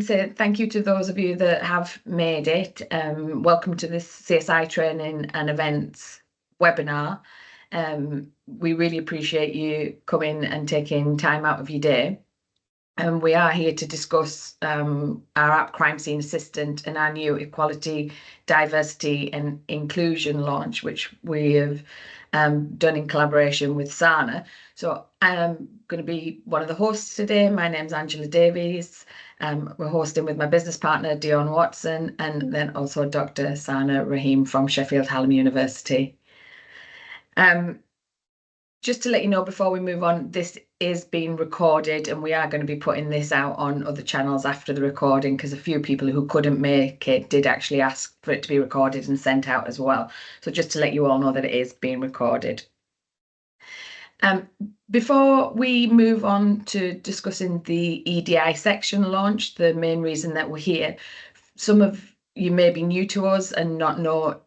So thank you to those of you that have made it. Welcome to this CSI training and events webinar. We really appreciate you coming and taking time out of your day. And we are here to discuss our app Crime Scene Assistant and our new Equality, Diversity and Inclusion launch, which we have done in collaboration with Sana. So I'm going to be one of the hosts today. My name's Angela Davies. We're hosting with my business partner, Dion Watson, and then also Dr Sana Rahim from Sheffield Hallam University. Just to let you know before we move on, this is being recorded and we are going to be putting this out on other channels after the recording, because a few people who couldn't make it did actually ask for it to be recorded and sent out as well. So just to let you all know that it is being recorded. Before we move on to discussing the EDI section launch, the main reason that we're here, some of you may be new to us and not know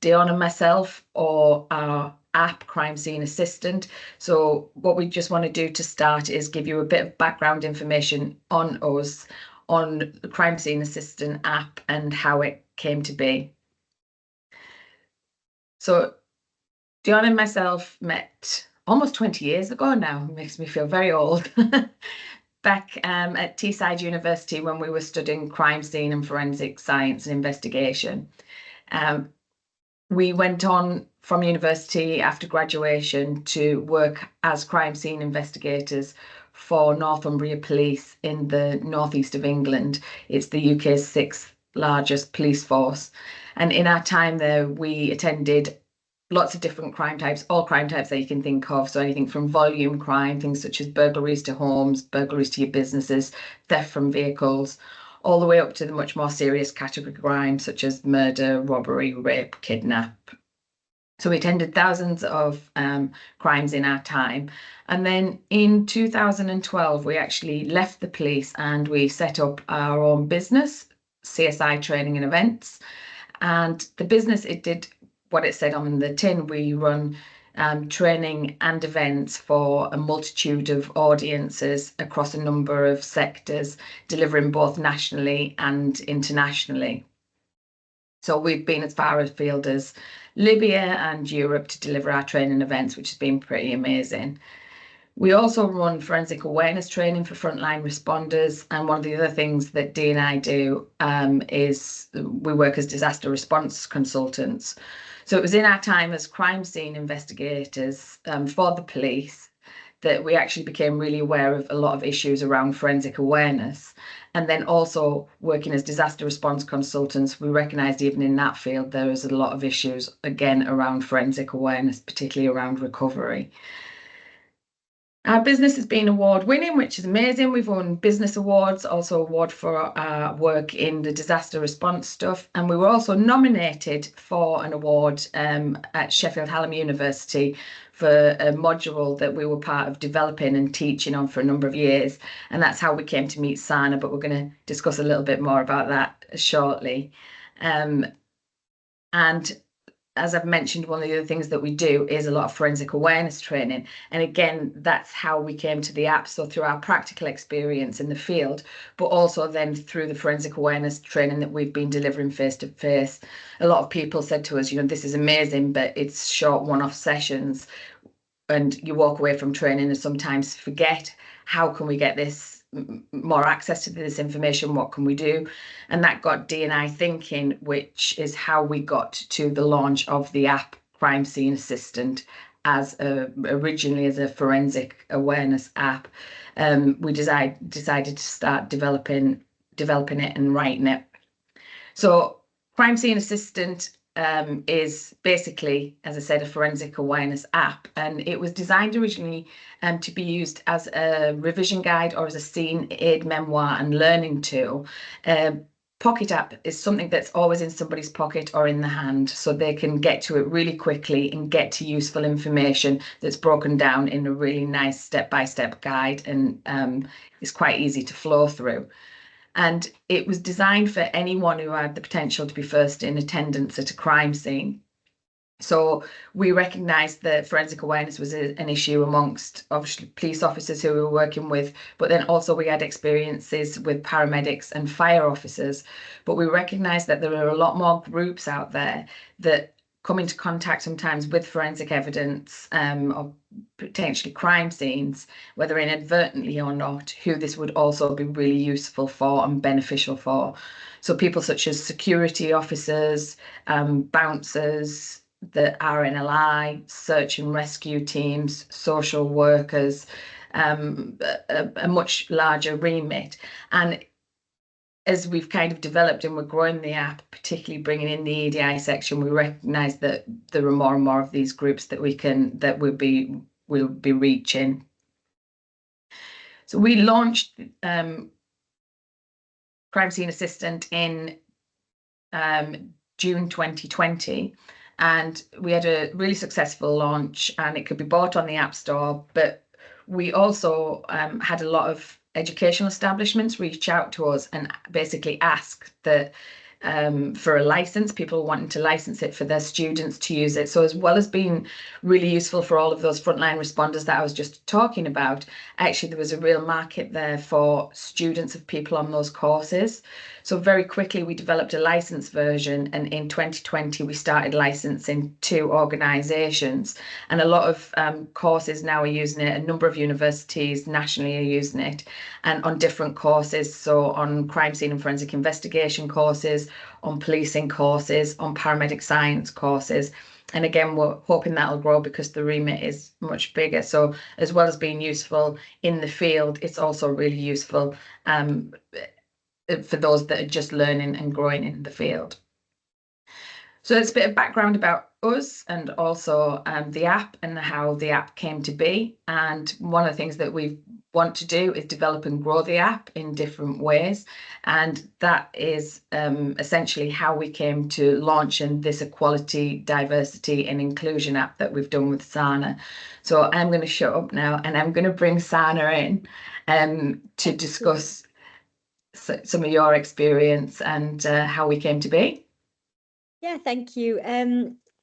Dion and myself or our app Crime Scene Assistant. So what we just want to do to start is give you a bit of background information on us, on the Crime Scene Assistant app and how it came to be. So Dion and myself met almost 20 years ago now. It makes me feel very old. Back at Teesside University when we were studying crime scene and forensic science and investigation. We went on from university after graduation to work as crime scene investigators for Northumbria Police in the northeast of England. It's the UK's 6th largest police force. And in our time there, we attended lots of different crime types, all crime types that you can think of. So anything from volume crime, things such as burglaries to homes, burglaries to your businesses, theft from vehicles, all the way up to the much more serious category crimes such as murder, robbery, rape, kidnap. So we attended thousands of crimes in our time. And then in 2012, we actually left the police and we set up our own business, CSI Training and Events. And the business, it did what it said on the tin. We run training and events for a multitude of audiences across a number of sectors, delivering both nationally and internationally. So we've been as far afield as Libya and Europe to deliver our training events, which has been pretty amazing. We also run forensic awareness training for frontline responders. And one of the other things that Dee and I do is we work as disaster response consultants. So it was in our time as crime scene investigators for the police that we actually became really aware of a lot of issues around forensic awareness. And then also working as disaster response consultants, we recognised even in that field there was a lot of issues, again, around forensic awareness, particularly around recovery. Our business has been award-winning, which is amazing. We've won business awards, also award for our work in the disaster response stuff. And we were also nominated for an award at Sheffield Hallam University for a module that we were part of developing and teaching on for a number of years. And that's how we came to meet Sana, but we're going to discuss a little bit more about that shortly. And as I've mentioned, one of the other things that we do is a lot of forensic awareness training. And again, that's how we came to the app. So through our practical experience in the field, but also then through the forensic awareness training that we've been delivering face to face. A lot of people said to us, you know, this is amazing, but it's short one-off sessions. And you walk away from training and sometimes forget, how can we get this more access to this information? What can we do? And that got Dee and I thinking, which is how we got to the launch of the app Crime Scene Assistant as originally as a forensic awareness app. We decided to start developing it and writing it. So Crime Scene Assistant is basically, as I said, a forensic awareness app, and it was designed originally to be used as a revision guide or as a scene aid memoir and learning tool. Pocket app is something that's always in somebody's pocket or in the hand, so they can get to it really quickly and get to useful information that's broken down in a really nice step-by-step guide, and is quite easy to flow through. And it was designed for anyone who had the potential to be first in attendance at a crime scene. So we recognised that forensic awareness was an issue amongst obviously police officers who we were working with, but then also we had experiences with paramedics and fire officers. But we recognised that there are a lot more groups out there that come into contact sometimes with forensic evidence or potentially crime scenes, whether inadvertently or not, who this would also be really useful for and beneficial for. So people such as security officers, bouncers, the RNLI, search and rescue teams, social workers, a much larger remit. And as we've kind of developed and we're growing the app, particularly bringing in the EDI section, we recognise that there are more and more of these groups that we'll be reaching. So we launched Crime Scene Assistant in June 2020. And we had a really successful launch, and it could be bought on the App Store. But we also had a lot of educational establishments reach out to us and basically ask that for a license, people wanting to license it for their students to use it. So as well as being really useful for all of those frontline responders that I was just talking about, actually there was a real market there for students of people on those courses. So very quickly we developed a license version, and in 2020 we started licensing 2 organisations, and a lot of courses now are using it. A number of universities nationally are using it, and on different courses. So on crime scene and forensic investigation courses, on policing courses, on paramedic science courses. And again, we're hoping that'll grow because the remit is much bigger. So as well as being useful in the field, it's also really useful for those that are just learning and growing in the field. So it's a bit of background about us and also the app and how the app came to be. And one of the things that we want to do is develop and grow the app in different ways. And that is essentially how we came to launching this equality, diversity and inclusion app that we've done with Sana. So I'm going to shut up now and I'm going to bring Sana in to discuss some of your experience and how we came to be. Yeah, thank you.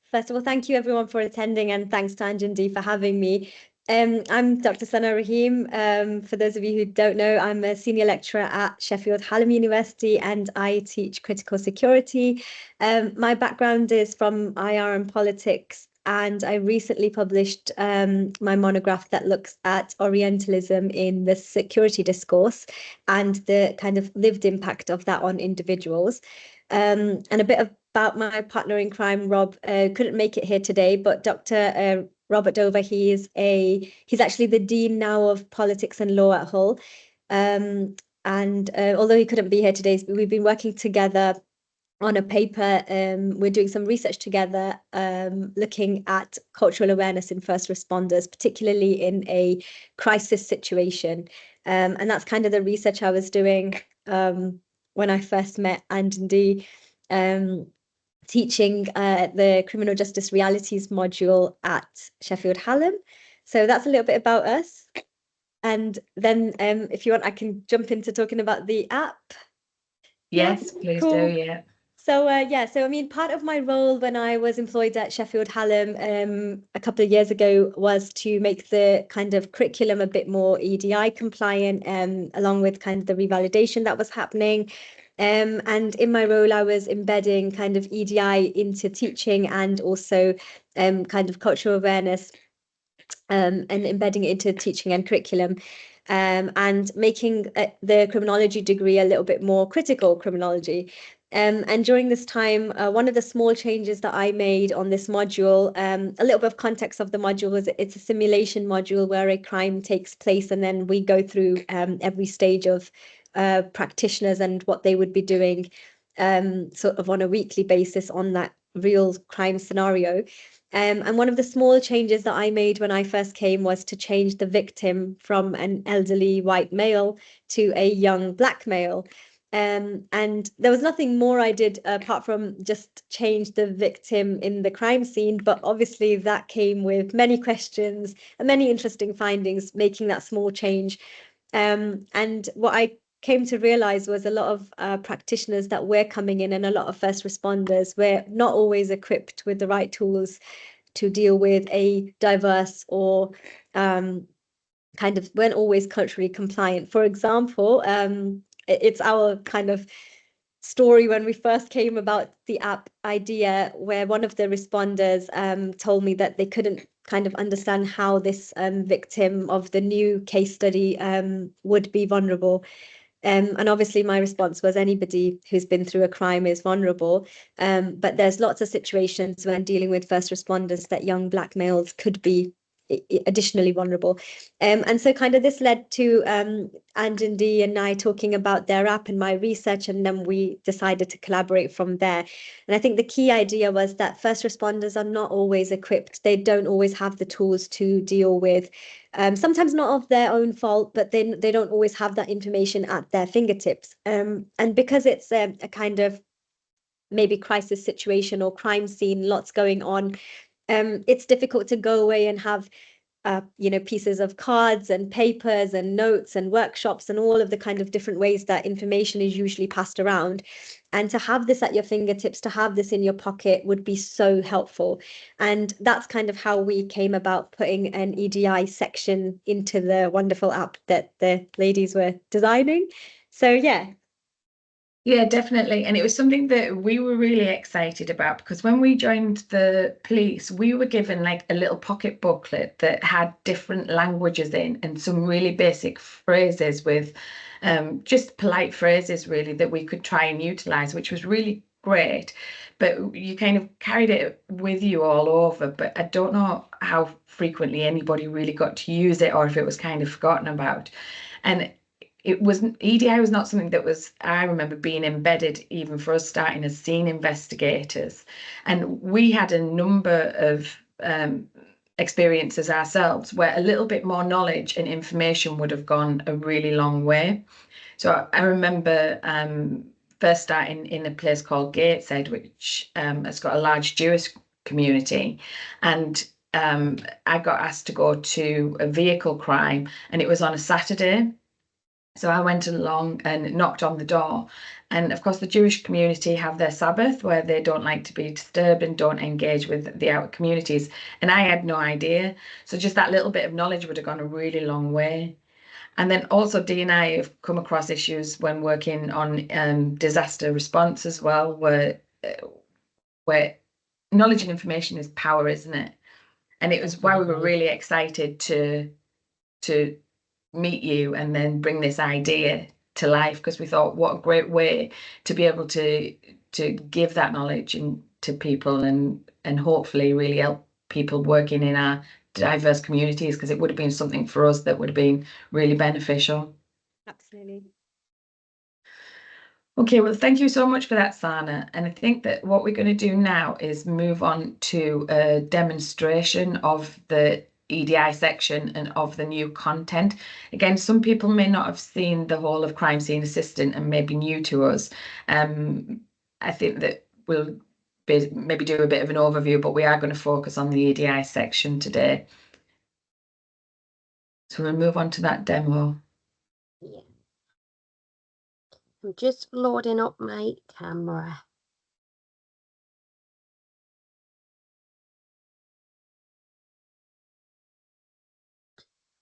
First of all, thank you everyone for attending, and thanks to Anjandi for having me. I'm Dr. Sana Rahim. For those of you who don't know, I'm a senior lecturer at Sheffield Hallam University and I teach critical security. My background is from IR and politics, and I recently published my monograph that looks at Orientalism in the security discourse and the kind of lived impact of that on individuals. And a bit about my partner in crime, Rob, couldn't make it here today, but Dr. Robert Dover, he's actually the Dean now of Politics and Law at Hull. And although he couldn't be here today, we've been working together on a paper. We're doing some research together, looking at cultural awareness in first responders, particularly in a crisis situation. And that's kind of the research I was doing when I first met Anjandi, teaching the Criminal Justice Realities module at Sheffield Hallam. So that's a little bit about us. And then if you want, I can jump into talking about the app. Yes, please do, yeah. So so I mean, part of my role when I was employed at Sheffield Hallam a couple of years ago was to make the kind of curriculum a bit more EDI compliant, along with kind of the revalidation that was happening. And in my role, I was embedding kind of EDI into teaching and also kind of cultural awareness and embedding it into teaching and curriculum. And making the criminology degree a little bit more critical criminology. And during this time, one of the small changes that I made on this module, a little bit of context of the module, was it's a simulation module where a crime takes place, and then we go through every stage of practitioners and what they would be doing sort of on a weekly basis on that real crime scenario. And one of the small changes that I made when I first came was to change the victim from an elderly white male to a young black male. And there was nothing more I did apart from just change the victim in the crime scene. But obviously that came with many questions and many interesting findings, making that small change. And what I came to realize was a lot of practitioners that were coming in and a lot of first responders were not always equipped with the right tools to deal with a diverse or kind of weren't always culturally compliant. For example, it's our kind of story when we first came about the app idea, where one of the responders told me that they couldn't kind of understand how this victim of the new case study would be vulnerable. And obviously my response was anybody who's been through a crime is vulnerable. But there's lots of situations when dealing with first responders that young Black males could be additionally vulnerable. And so kind of this led to Anjandi and I talking about their app and my research, and then we decided to collaborate from there. And I think the key idea was that first responders are not always equipped. They don't always have the tools to deal with, sometimes not of their own fault, but they don't always have that information at their fingertips. And because it's a kind of maybe crisis situation or crime scene, lots going on, it's difficult to go away and have pieces of cards and papers and notes and workshops and all of the kind of different ways that information is usually passed around. And to have this at your fingertips, to have this in your pocket would be so helpful. And that's kind of how we came about putting an EDI section into the wonderful app that the ladies were designing. So yeah. Yeah, definitely. And it was something that we were really excited about, because when we joined the police, we were given like a little pocket booklet that had different languages in and some really basic phrases with just polite phrases really that we could try and utilize, which was really great. But you kind of carried it with you all over. But I don't know how frequently anybody really got to use it, or if it was kind of forgotten about. And it wasn't, EDI was not something that was, I remember, being embedded even for us starting as scene investigators. And we had a number of experiences ourselves where a little bit more knowledge and information would have gone a really long way. So I remember first starting in a place called Gateshead, which has got a large Jewish community. And I got asked to go to a vehicle crime, and it was on a Saturday. So I went along and knocked on the door. And of course, the Jewish community have their Sabbath where they don't like to be disturbed and don't engage with the outer communities. And I had no idea. So just that little bit of knowledge would have gone a really long way. And then also Dee and I have come across issues when working on disaster response as well, where knowledge and information is power, isn't it? And it was why we were really excited to meet you and then bring this idea to life, because we thought what a great way to be able to give that knowledge to people and hopefully really help people working in our diverse communities, because it would have been something for us that would have been really beneficial. Absolutely. Okay, well, thank you so much for that, Sana. And I think that what we're going to do now is move on to a demonstration of the EDI section and of the new content. Again, some people may not have seen the whole of Crime Scene Assistant and may be new to us. I think that we'll maybe do a bit of an overview, but we are going to focus on the EDI section today. So we'll move on to that demo. Yeah. I'm just loading up my camera.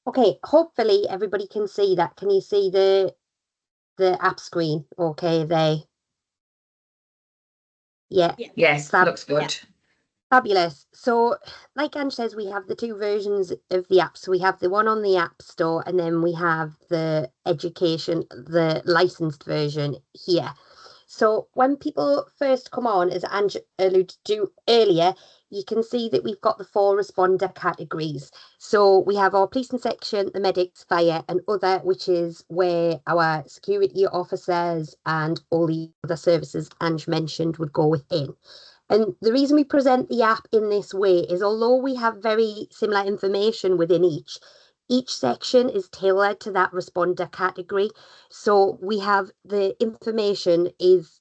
Okay, hopefully everybody can see that. Can you see the app screen? Okay, there. Yeah. Yes, looks good. Yeah. Fabulous. So, like Ange says, we have the two versions of the app. So we have the one on the App Store, and then we have the the licensed version here. So when people first come on, as Ange alluded to earlier, you can see that we've got the 4 responder categories. So we have our policing section, the medics, fire, and other, which is where our security officers and all the other services Ange mentioned would go within. And the reason we present the app in this way is, although we have very similar information within each section is tailored to that responder category. So we have the information is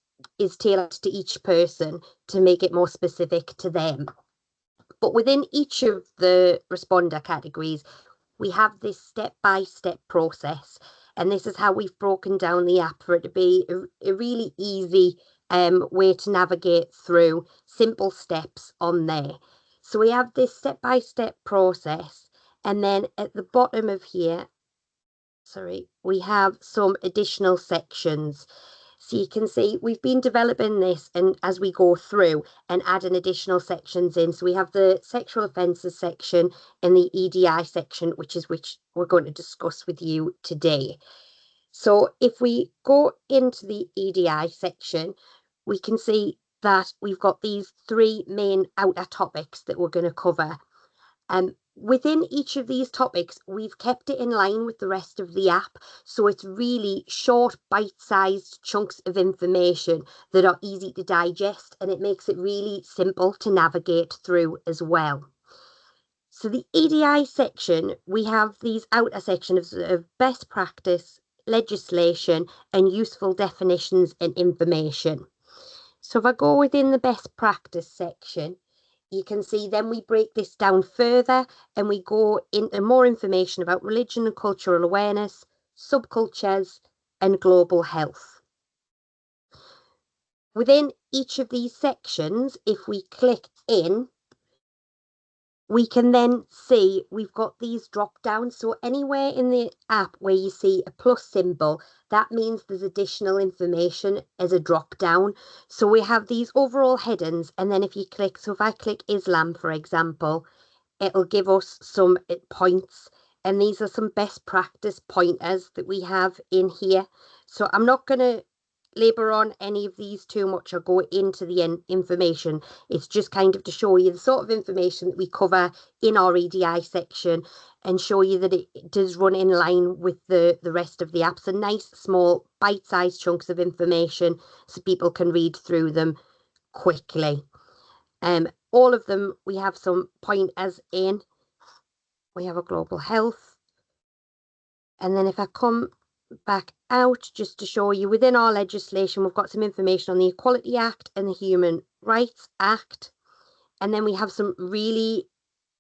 tailored to each person to make it more specific to them. But within each of the responder categories, we have this step-by-step process. And this is how we've broken down the app for it to be a really easy way to navigate through, simple steps on there. So we have this step-by-step process, and then at the bottom of here, we have some additional sections. So you can see we've been developing this, and as we go through and adding additional sections in. So we have the sexual offences section and the EDI section, which we're going to discuss with you today. So if we go into the EDI section, we can see that we've got these three main outer topics that we're going to cover. Within each of these topics, we've kept it in line with the rest of the app. So it's really short, bite-sized chunks of information that are easy to digest, and it makes it really simple to navigate through as well. So the EDI section, we have these outer sections of best practice, legislation, and useful definitions and information. So if I go within the best practice section, you can see then we break this down further and we go into more information about religion and cultural awareness, subcultures, and global health. Within each of these sections, if we click in, we can then see we've got these drop downs. So anywhere in the app where you see a plus symbol, that means there's additional information as a drop down. So we have these overall headings, and then if you click, so if I click Islam, for example, it'll give us some points, and these are some best practice pointers that we have in here. So I'm not going to labour on any of these too much or go into the information. It's just kind of to show you the sort of information that we cover in our EDI section and show you that it does run in line with the rest of the app. So nice, small, bite-sized chunks of information so people can read through them quickly. All of them, we have some pointers in. We have a global health. And then if I come back out just to show you within our legislation, we've got some information on the Equality Act and the Human Rights Act. And then we have some really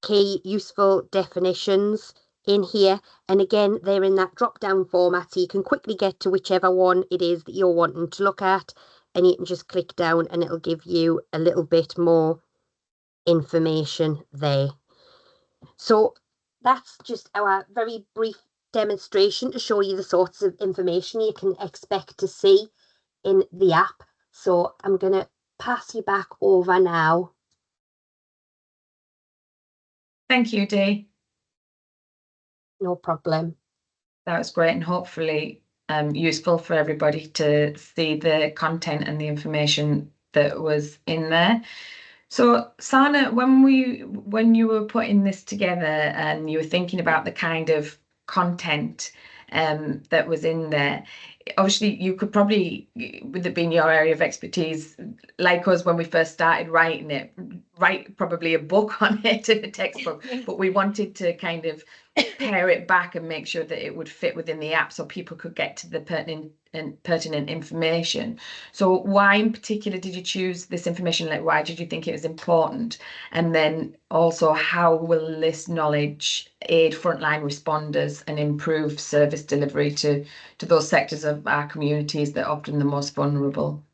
key useful definitions in here. And again, they're in that drop down format, so you can quickly get to whichever one it is that you're wanting to look at. And you can just click down and it'll give you a little bit more information there. So that's just our very brief demonstration to show you the sorts of information you can expect to see in the app. So I'm going to pass you back over now. Thank you, Dee. No problem. That was great, and hopefully useful for everybody to see the content and the information that was in there. So Sana, when you were putting this together and you were thinking about the kind of content that was in there, obviously you could probably, with it being your area of expertise, like us when we first started writing it, write probably a book on it, a textbook, but we wanted to kind of pare it back and make sure that it would fit within the app so people could get to the pertinent information. So why in particular did you choose this information? Like, why did you think it was important? And then also, how will this knowledge aid frontline responders and improve service delivery to those sectors of our communities that are often the most vulnerable?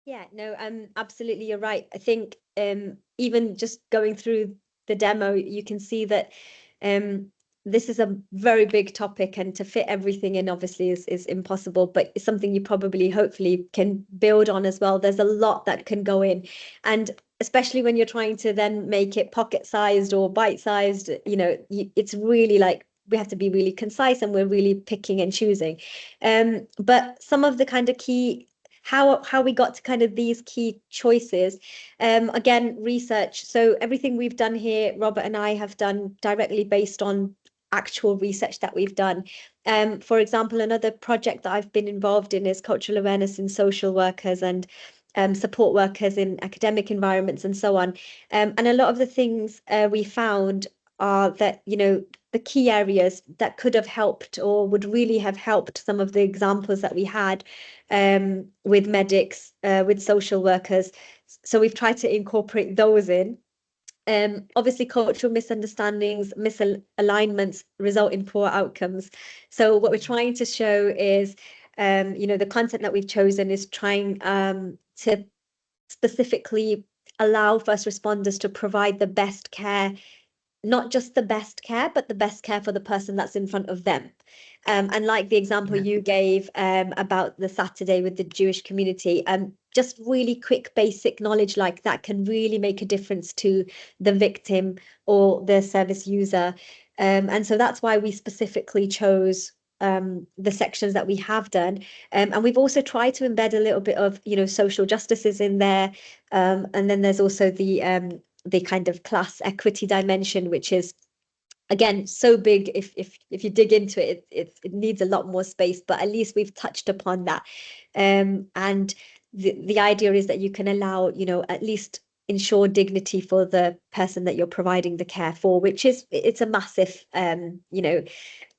Yeah, no, absolutely, you're right. I think even just going through the demo, you can see that this is a very big topic, and to fit everything in obviously is impossible, but it's something you probably hopefully can build on as well. There's a lot that can go in, and especially when you're trying to then make it pocket-sized or bite-sized, it's really like we have to be really concise, and we're really picking and choosing. But some of the kind of key how we got to kind of these key choices, again, research. So everything we've done here, Robert and I have done directly based on actual research that we've done. For example, another project that I've been involved in is cultural awareness in social workers and support workers in academic environments and so on. And a lot of the things we found are that, the key areas that could have helped or would really have helped some of the examples that we had with medics, with social workers. So we've tried to incorporate those in. Obviously, cultural misunderstandings, misalignments result in poor outcomes. So what we're trying to show is, the content that we've chosen is trying to specifically allow first responders to provide the best care, not just the best care, but the best care for the person that's in front of them. And like the example you gave about the Saturday with the Jewish community, just really quick basic knowledge like that can really make a difference to the victim or the service user. And so that's why we specifically chose the sections that we have done. And we've also tried to embed a little bit of, social justices in there. And then there's also the kind of class equity dimension, which is, again, so big. If you dig into it, it needs a lot more space, but at least we've touched upon that. And the idea is that you can allow, at least ensure dignity for the person that you're providing the care for, which it's a massive,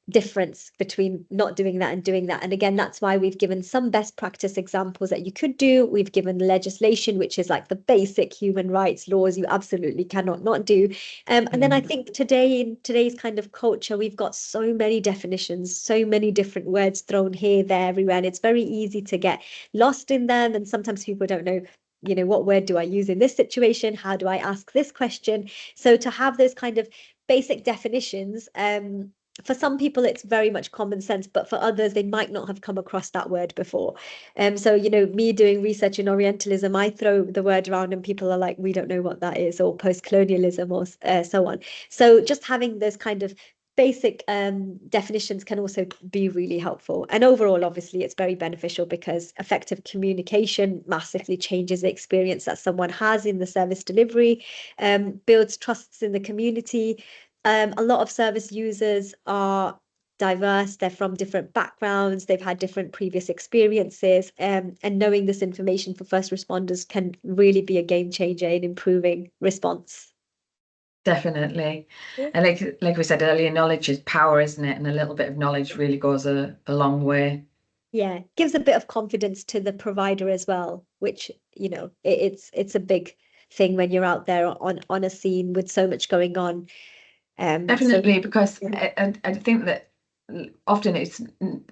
difference between not doing that and doing that. And again, that's why we've given some best practice examples that you could do. We've given legislation, which is like the basic human rights laws you absolutely cannot not do. And then I think today, in today's kind of culture, we've got so many definitions, so many different words thrown here, there, everywhere, and it's very easy to get lost in them. And sometimes people don't know, what word do I use in this situation? How do I ask this question? So to have those kind of basic definitions, for some people, it's very much common sense, but for others, they might not have come across that word before. So, me doing research in Orientalism, I throw the word around and people are like, we don't know what that is, or post-colonialism, or so on. So just having those kind of basic definitions can also be really helpful. And overall, obviously, it's very beneficial because effective communication massively changes the experience that someone has in the service delivery, builds trusts in the community. A lot of service users are diverse, they're from different backgrounds, they've had different previous experiences, and knowing this information for first responders can really be a game changer in improving response. Definitely. Yeah. And like we said earlier, knowledge is power, isn't it? And a little bit of knowledge really goes a long way. Yeah, gives a bit of confidence to the provider as well, which, it's a big thing when you're out there on a scene with so much going on. Definitely, because I think that often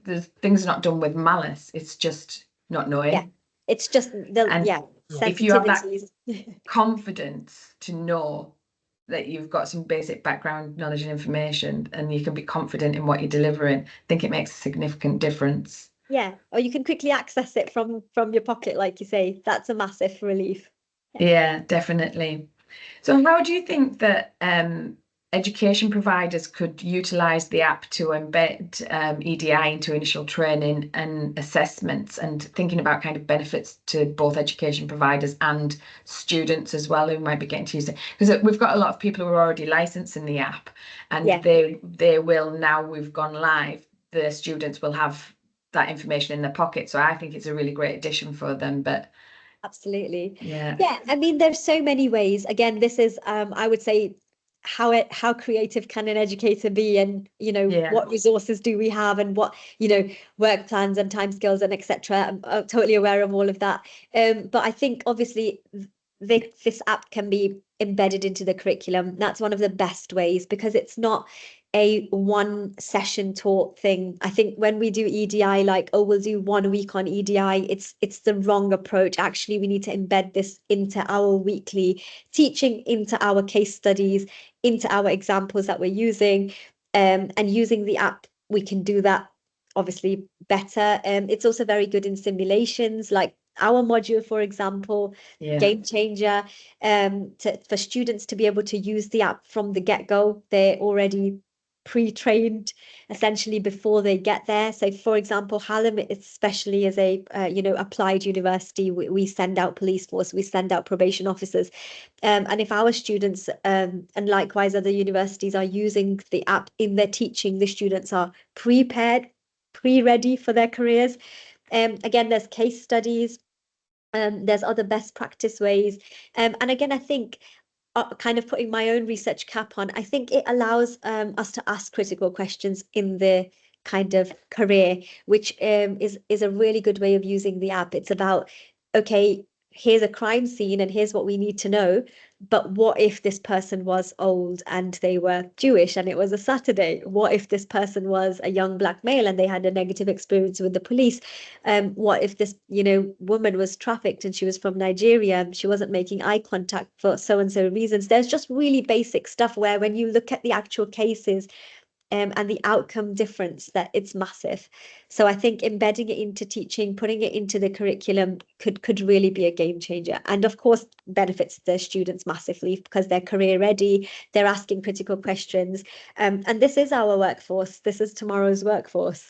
there's things not done with malice. It's just not knowing. Yeah, it's just if you have that sensitivities. confidence to know that you've got some basic background knowledge and information, and you can be confident in what you're delivering, I think it makes a significant difference. Yeah, or you can quickly access it from your pocket, like you say. That's a massive relief. Yeah, definitely. So how do you think that education providers could utilise the app to embed EDI into initial training and assessments, and thinking about kind of benefits to both education providers and students as well who might be getting to use it? Because we've got a lot of people who are already licensing the app, and they will, now we've gone live, the students will have that information in their pocket. So I think it's a really great addition for them. But absolutely. Yeah. I mean, there's so many ways. Again, this is I would say how creative can an educator be, and what resources do we have, and what work plans and timescales and etc. I'm totally aware of all of that. But I think obviously this app can be embedded into the curriculum. That's one of the best ways, because it's not a one session taught thing. I think when we do EDI, like, oh, we'll do 1 week on EDI, it's the wrong approach. Actually, we need to embed this into our weekly teaching, into our case studies, into our examples that we're using, and using the app, we can do that obviously better. It's also very good in simulations, like our module, for example, game changer, for students to be able to use the app from the get-go. They're already pre-trained essentially before they get there. So for example, Hallam, especially as a applied university, we send out police force, we send out probation officers, and if our students and likewise other universities are using the app in their teaching, the students are prepared, pre-ready for their careers. Again, there's case studies, there's other best practice ways, and again, I think kind of putting my own research cap on, I think it allows us to ask critical questions in the kind of career, which is a really good way of using the app. It's about, okay, here's a crime scene and here's what we need to know. But what if this person was old and they were Jewish and it was a Saturday? What if this person was a young black male and they had a negative experience with the police? What if this, woman was trafficked and she was from Nigeria and she wasn't making eye contact for so and so reasons? There's just really basic stuff where when you look at the actual cases, and the outcome difference, that it's massive. So I think embedding it into teaching, putting it into the curriculum could really be a game changer. And of course, benefits the students massively because they're career ready, they're asking critical questions. And this is our workforce. This is tomorrow's workforce.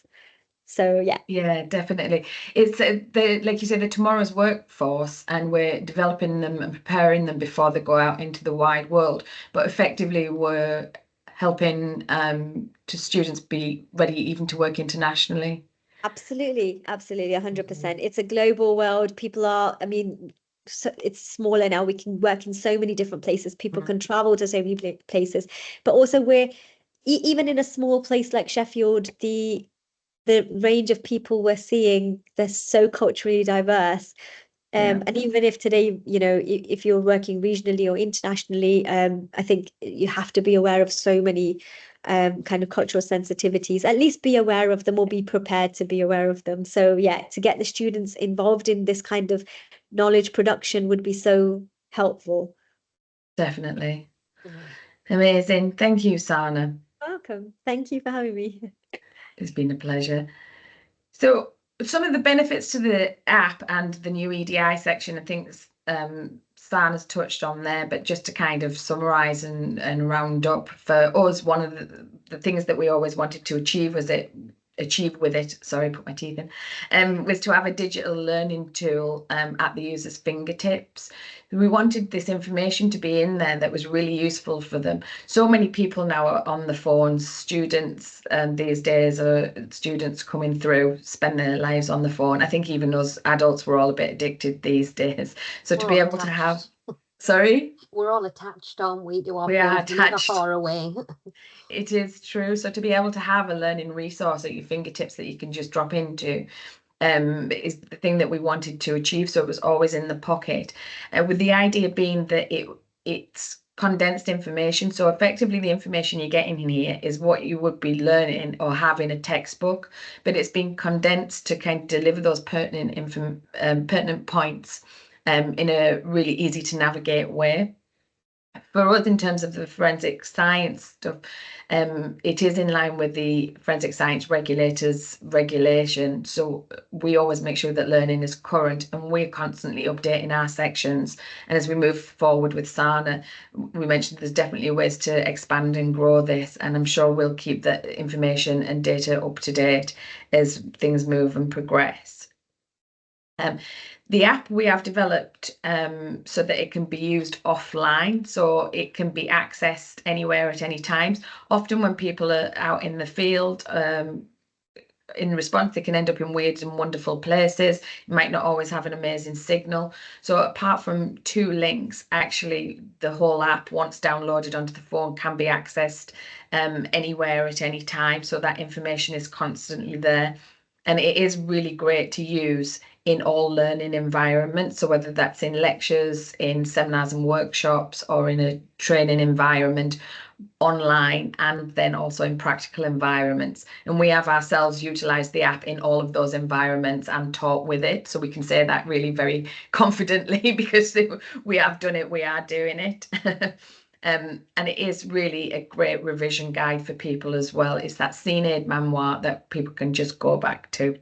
So yeah, definitely. It's like you said, the tomorrow's workforce, and we're developing them and preparing them before they go out into the wide world. But effectively, we're helping to students be ready even to work internationally. Absolutely, 100%. It's a global world. People are, so it's smaller now. We can work in so many different places. People can travel to so many places. But also we're even in a small place like Sheffield, the range of people we're seeing, they're so culturally diverse. And even if today, if you're working regionally or internationally, I think you have to be aware of so many kind of cultural sensitivities, at least be aware of them or be prepared to be aware of them. So to get the students involved in this kind of knowledge production would be so helpful. Definitely. Amazing. Thank you, Sana. Welcome. Thank you for having me. It's been a pleasure. So some of the benefits to the app and the new EDI section, I think Sana's touched on there, but just to kind of summarize and round up, for us, one of the things that we always wanted to achieve with it, put my teeth in, was to have a digital learning tool at the user's fingertips. We wanted this information to be in there that was really useful for them. So many people now are on the phones, students these days, are students coming through, spend their lives on the phone. I think even us adults were all a bit addicted these days. So to be able to have, sorry? We're all attached, aren't we? To our We are phones, never attached. far away. It is true. So to be able to have a learning resource at your fingertips that you can just drop into is the thing that we wanted to achieve. So it was always in the pocket, with the idea being that it's condensed information. So effectively the information you're getting in here is what you would be learning or have in a textbook, but it's been condensed to kind of deliver those pertinent points in a really easy to navigate way. For us, in terms of the forensic science stuff, it is in line with the forensic science regulators regulation. So we always make sure that learning is current, and we're constantly updating our sections. And as we move forward with Sana, we mentioned there's definitely ways to expand and grow this, and I'm sure we'll keep that information and data up to date as things move and progress. The app we have developed so that it can be used offline, so it can be accessed anywhere at any time. Often when people are out in the field in response, they can end up in weird and wonderful places. You might not always have an amazing signal. So apart from 2 links, actually the whole app, once downloaded onto the phone, can be accessed anywhere at any time. So that information is constantly there. And it is really great to use in all learning environments. So whether that's in lectures, in seminars and workshops, or in a training environment, online, and then also in practical environments. And we have ourselves utilised the app in all of those environments and taught with it. So we can say that really very confidently because we have done it, we are doing it. And it is really a great revision guide for people as well. It's that scene aid memoir that people can just go back to.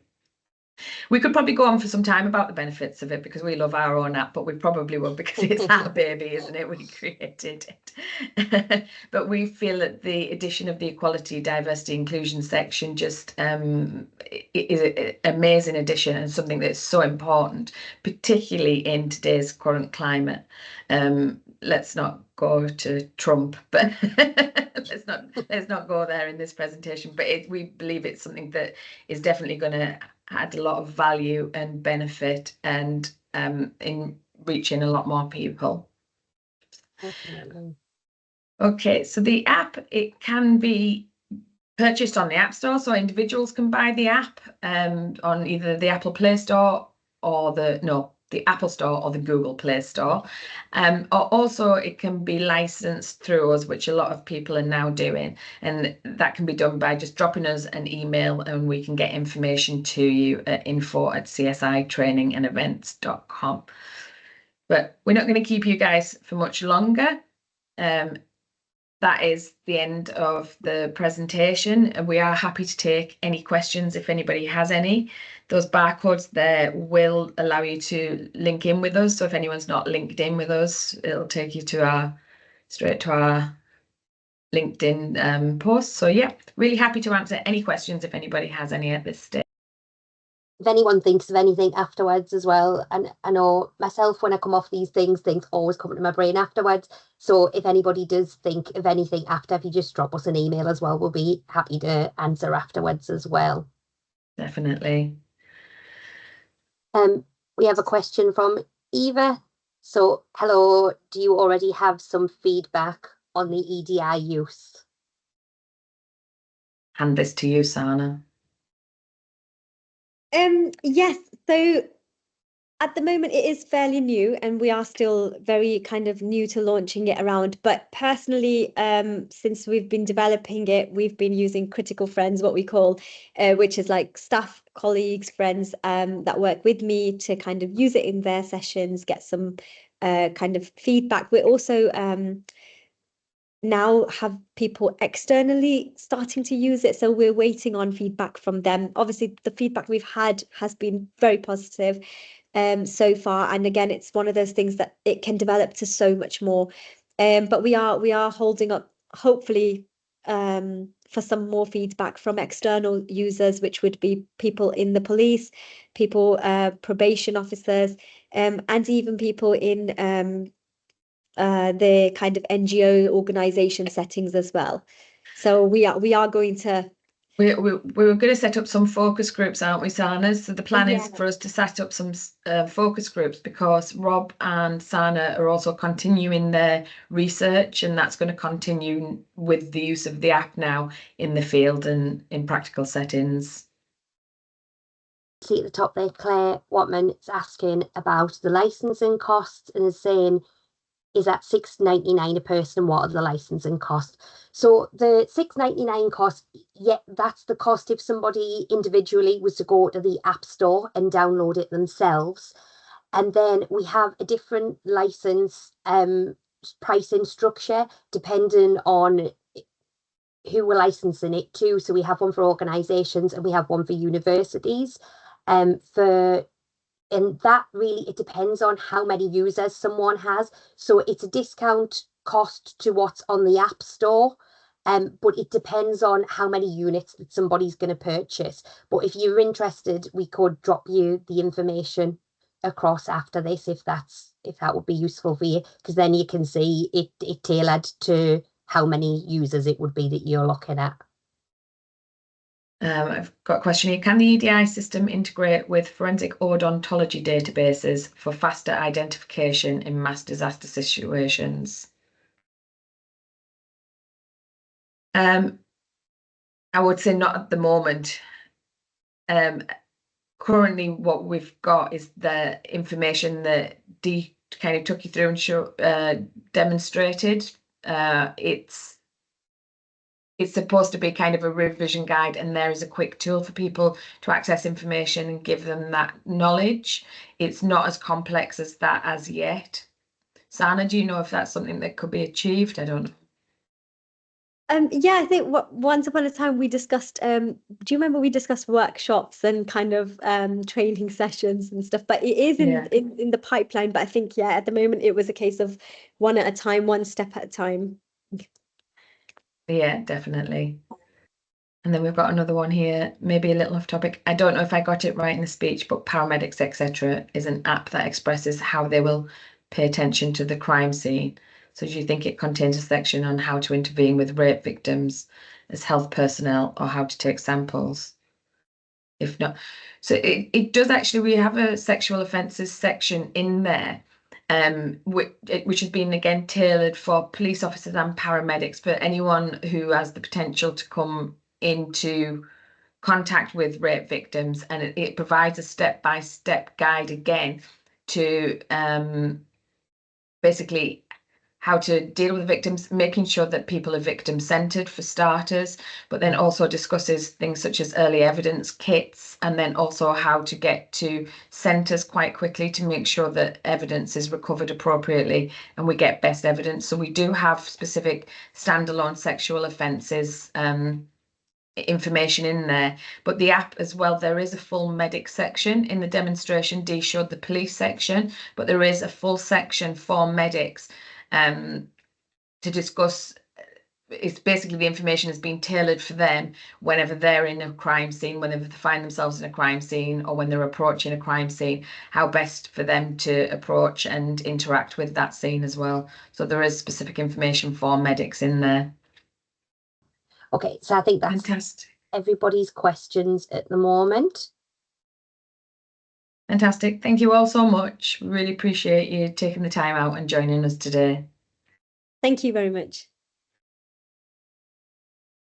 We could probably go on for some time about the benefits of it because we love our own app, but we probably won't because it's our baby, isn't it? We created it. But we feel that the addition of the equality, diversity, inclusion section just is an amazing addition and something that's so important, particularly in today's current climate. Let's not go to Trump, but let's not go there in this presentation. But we believe it's something that is definitely going to add a lot of value and benefit, and in reaching a lot more people. Definitely. Okay, so the app, it can be purchased on the App Store, so individuals can buy the app on either the Apple Play Store or the the Apple Store or the Google Play Store. Or also it can be licensed through us, which a lot of people are now doing. And that can be done by just dropping us an email and we can get information to you at info@csitrainingandevents.com. But we're not going to keep you guys for much longer. That is the end of the presentation, and we are happy to take any questions if anybody has any. Those barcodes there will allow you to link in with us. So if anyone's not linked in with us, it'll take you to straight to our LinkedIn post. So yeah, really happy to answer any questions if anybody has any at this stage. If anyone thinks of anything afterwards as well, and I know myself, when I come off these things always come to my brain afterwards. So if anybody does think of anything after, if you just drop us an email as well, we'll be happy to answer afterwards as well. Definitely. We have a question from Eva. So, hello, do you already have some feedback on the EDI use? Hand this to you, Sana. Yes, so at the moment it is fairly new and we are still very kind of new to launching it around. But personally, since we've been developing it, we've been using critical friends, what we call, which is like staff, colleagues, friends that work with me to kind of use it in their sessions, get some kind of feedback. We're also now have people externally starting to use it, so we're waiting on feedback from them. Obviously the feedback we've had has been very positive so far, and again it's one of those things that it can develop to so much more, but we are holding up hopefully for some more feedback from external users, which would be people in the police, people probation officers, and even people in the kind of NGO organization settings as well. So we are going to. We were going to set up some focus groups, aren't we, Sana? So the plan is for us to set up some focus groups, because Rob and Sana are also continuing their research, and that's going to continue with the use of the app now in the field and in practical settings. See at the top there, Claire Watman is asking about the licensing costs and is saying, is at £6.99 a person, what are the licensing costs? So the £6.99 cost, yeah, that's the cost if somebody individually was to go to the App Store and download it themselves. And then we have a different license pricing structure depending on who we're licensing it to. So we have one for organisations and we have one for universities. And that really, it depends on how many users someone has. So it's a discount cost to what's on the App Store, but it depends on how many units that somebody's going to purchase. But if you're interested, we could drop you the information across after this, if that would be useful for you, because then you can see it tailored to how many users it would be that you're looking at. I've got a question here. Can the EDI system integrate with forensic odontology databases for faster identification in mass disaster situations? I would say not at the moment. Currently, what we've got is the information that Dee kind of took you through and demonstrated. It's supposed to be kind of a revision guide, and there is a quick tool for people to access information and give them that knowledge. It's not as complex as that as yet. Sana, do you know if that's something that could be achieved? I don't know. Yeah, I think once upon a time we discussed, do you remember we discussed workshops and kind of training sessions and stuff, but it is in the pipeline. But I think, yeah, at the moment it was a case of one at a time, one step at a time. Yeah, definitely. And then we've got another one here, maybe a little off topic. I don't know if I got it right in the speech, but Paramedics, etc. is an app that expresses how they will pay attention to the crime scene. So do you think it contains a section on how to intervene with rape victims as health personnel, or how to take samples? If not, so it does actually, we have a sexual offences section in there, which has been again tailored for police officers and paramedics, for anyone who has the potential to come into contact with rape victims, and it provides a step-by-step guide again to basically how to deal with victims, making sure that people are victim-centred for starters, but then also discusses things such as early evidence kits, and then also how to get to centres quite quickly to make sure that evidence is recovered appropriately and we get best evidence. So we do have specific standalone sexual offences information in there, but the app as well, there is a full medic section in the demonstration. Dee showed the police section, but there is a full section for medics to discuss. It's basically the information has been tailored for them whenever they're in a crime scene, whenever they find themselves in a crime scene, or when they're approaching a crime scene, how best for them to approach and interact with that scene as well. So there is specific information for medics in there. Okay, so I think that's fantastic. Everybody's questions at the moment. Fantastic. Thank you all so much. Really appreciate you taking the time out and joining us today. Thank you very much.